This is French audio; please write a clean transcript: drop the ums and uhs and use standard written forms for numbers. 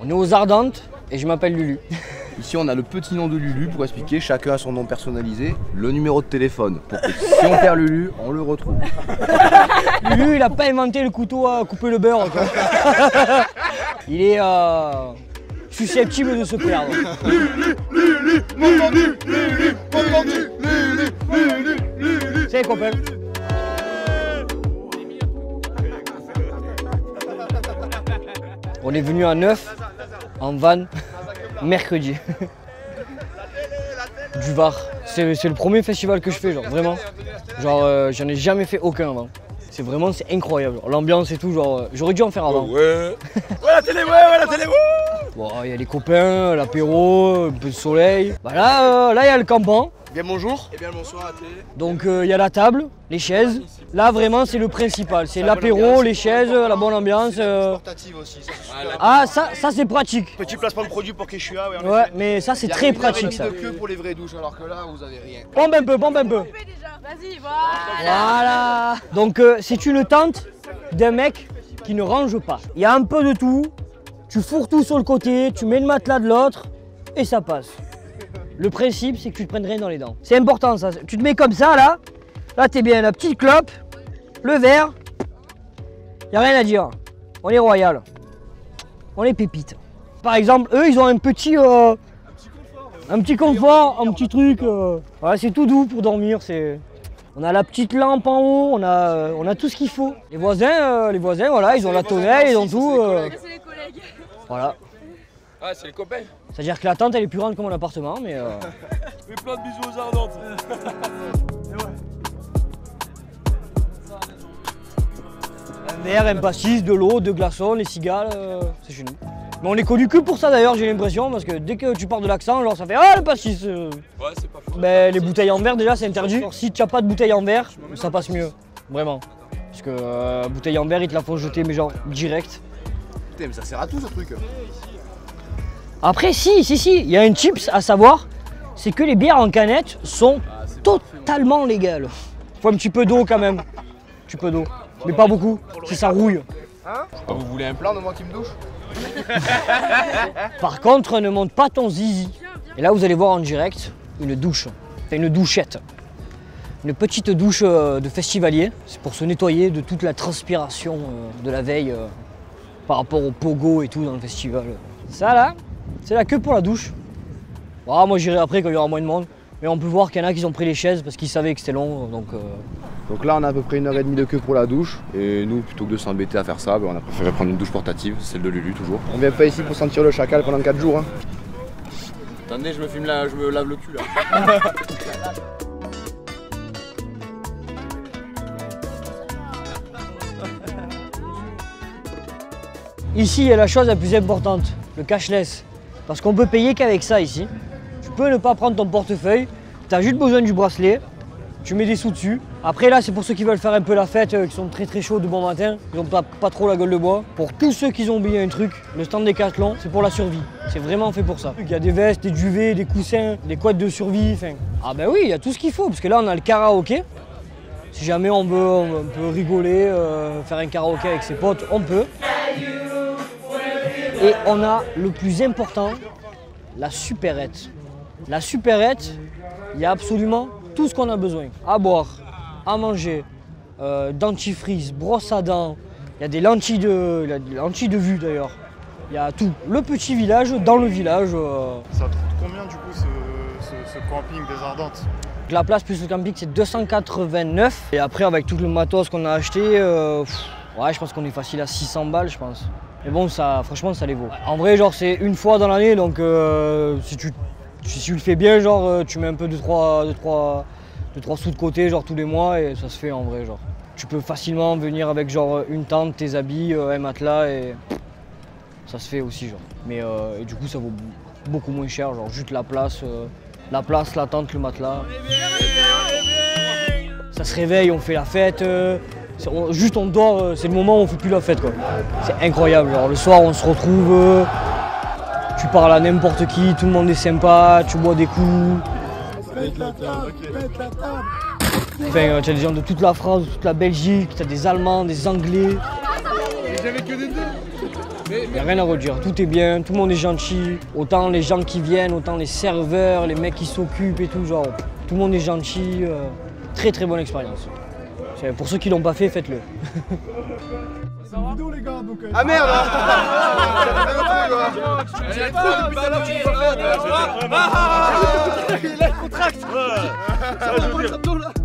On est aux Ardentes et je m'appelle Lulu. Ici on a le petit nom de Lulu pour expliquer, chacun a son nom personnalisé, le numéro de téléphone pour que si on perd Lulu, on le retrouve. Lulu il a pas inventé le couteau à couper le beurre quoi. Il est susceptible de se perdre. Lulu, entendu, Lulu, entendu, Lulu. C'est les copains. On est venu à 9 en van mercredi. Du Var. C'est le premier festival que je fais, genre vraiment. Genre j'en ai jamais fait aucun avant. C'est incroyable. L'ambiance et tout, genre j'aurais dû en faire avant. Ouais. Ouais la télé, ouais la télé, Bon, il y a les copains, l'apéro, un peu de soleil. Bah là il y a le campement. Bien bonjour. Et bien le bonsoir à la télé. Donc il y a la table, les chaises. Là vraiment c'est le principal. C'est l'apéro, les chaises, la bonne ambiance. Portative aussi, ça c'est super. Ah ça c'est pratique. Petit placement de produit pour Quechua, ouais. Ouais, mais ça c'est très pratique ça. Il y a une heure et demie de queue pour les vraies douches alors que là vous avez rien. Pompe un peu. Vas-y, Voilà. Donc c'est une tente d'un mec qui ne range pas. Il y a un peu de tout. Tu fourres tout sur le côté, tu mets le matelas de l'autre et ça passe. Le principe, c'est que tu te prennes rien dans les dents. C'est important ça. Tu te mets comme ça là. Là, t'es bien. La petite clope, le verre. Y a rien à dire. On est royal. On est pépite. Par exemple, eux, ils ont un petit confort, un petit truc. Voilà, c'est tout doux pour dormir. On a la petite lampe en haut. On a tout ce qu'il faut. Les voisins, voilà, ils ont la tonnelle, ils ont tout. C'est les collègues. Voilà. Ah, c'est les copains. C'est-à-dire que la tente, elle est plus grande que mon appartement, mais. Mais plein de bisous aux Ardentes. Un verre, un pastis, de l'eau, de glaçons, les cigales, c'est chez nous. Mais on est connu que pour ça d'ailleurs, j'ai l'impression, parce que dès que tu pars de l'accent, genre ça fait ah le pastis. Ouais, c'est pas faux. Ben, les bouteilles en verre déjà c'est interdit. Alors, si tu n'as pas de bouteille en verre, ça passe mieux, vraiment. Parce que bouteille en verre, ils te la font jeter, mais genre direct. Putain mais ça sert à tout ce truc. Après si, il y a un tips à savoir, c'est que les bières en canette sont totalement légales. Faut un petit peu d'eau quand même, un petit peu d'eau, mais pas beaucoup, si ça rouille. Hein vous voulez un plan de moi qui me douche? Par contre, ne monte pas ton zizi. Et là, vous allez voir en direct une douche, enfin une douchette. Une petite douche de festivalier, c'est pour se nettoyer de toute la transpiration de la veille par rapport au pogo et tout dans le festival. Ça là, c'est la queue pour la douche. Bon, moi j'irai après quand il y aura moins de monde. Mais on peut voir qu'il y en a qui ont pris les chaises parce qu'ils savaient que c'était long. Donc là on a à peu près 1h30 de queue pour la douche. Et nous plutôt que de s'embêter à faire ça, on a préféré prendre une douche portative, celle de Lulu toujours. On vient pas ici pour sentir le chacal pendant 4 jours. Hein. Attendez, je me lave le cul là. Ici, il y a la chose la plus importante, le cashless. Parce qu'on peut payer qu'avec ça ici. Tu peux ne pas prendre ton portefeuille, tu as juste besoin du bracelet, tu mets des sous dessus. Après là, c'est pour ceux qui veulent faire un peu la fête, qui sont très chauds de bon matin, ils n'ont pas trop la gueule de bois. Pour tous ceux qui ont oublié un truc, le stand Decathlon, c'est pour la survie. C'est vraiment fait pour ça. Il y a des vestes, des duvets, des coussins, des couettes de survie, enfin. Ah ben oui, il y a tout ce qu'il faut, parce que là on a le karaoké. Si jamais on peut rigoler, faire un karaoké avec ses potes, on peut. Et on a le plus important, la supérette. La supérette, il y a absolument tout ce qu'on a besoin. À boire, à manger, dentifrice, brosse à dents, il y a des lentilles de vue d'ailleurs. Il y a tout. Le petit village dans le village. Ça coûte combien du coup ce camping des Ardentes? La place plus le camping c'est 289. Et après avec tout le matos qu'on a acheté, ouais, je pense qu'on est facile à 600 balles je pense. Mais bon, ça, franchement, ça les vaut. En vrai, genre, c'est une fois dans l'année, donc si tu le fais bien, genre, tu mets un peu de 3 sous de côté, genre, tous les mois, et ça se fait en vrai, genre. Tu peux facilement venir avec, genre, une tente, tes habits, un matelas, et ça se fait aussi, genre. Mais et du coup, ça vaut beaucoup moins cher, genre, juste la place, la tente, le matelas. Ça se réveille, on fait la fête. Juste on dort, c'est le moment où on fait plus la fête quoi. C'est incroyable, genre le soir on se retrouve, tu parles à n'importe qui, tout le monde est sympa, tu bois des coups. Enfin, tu as des gens de toute la France, de toute la Belgique, tu as des Allemands, des Anglais. Mais j'avais que des deux. Il n'y a rien à redire, tout est bien, tout le monde est gentil. Autant les gens qui viennent, autant les serveurs, les mecs qui s'occupent et tout, genre, tout le monde est gentil. Très très bonne expérience. Pour ceux qui l'ont pas fait, faites-le. C'est une vidéo les gars, donc... Ah merde. Il a le contract. Ça va,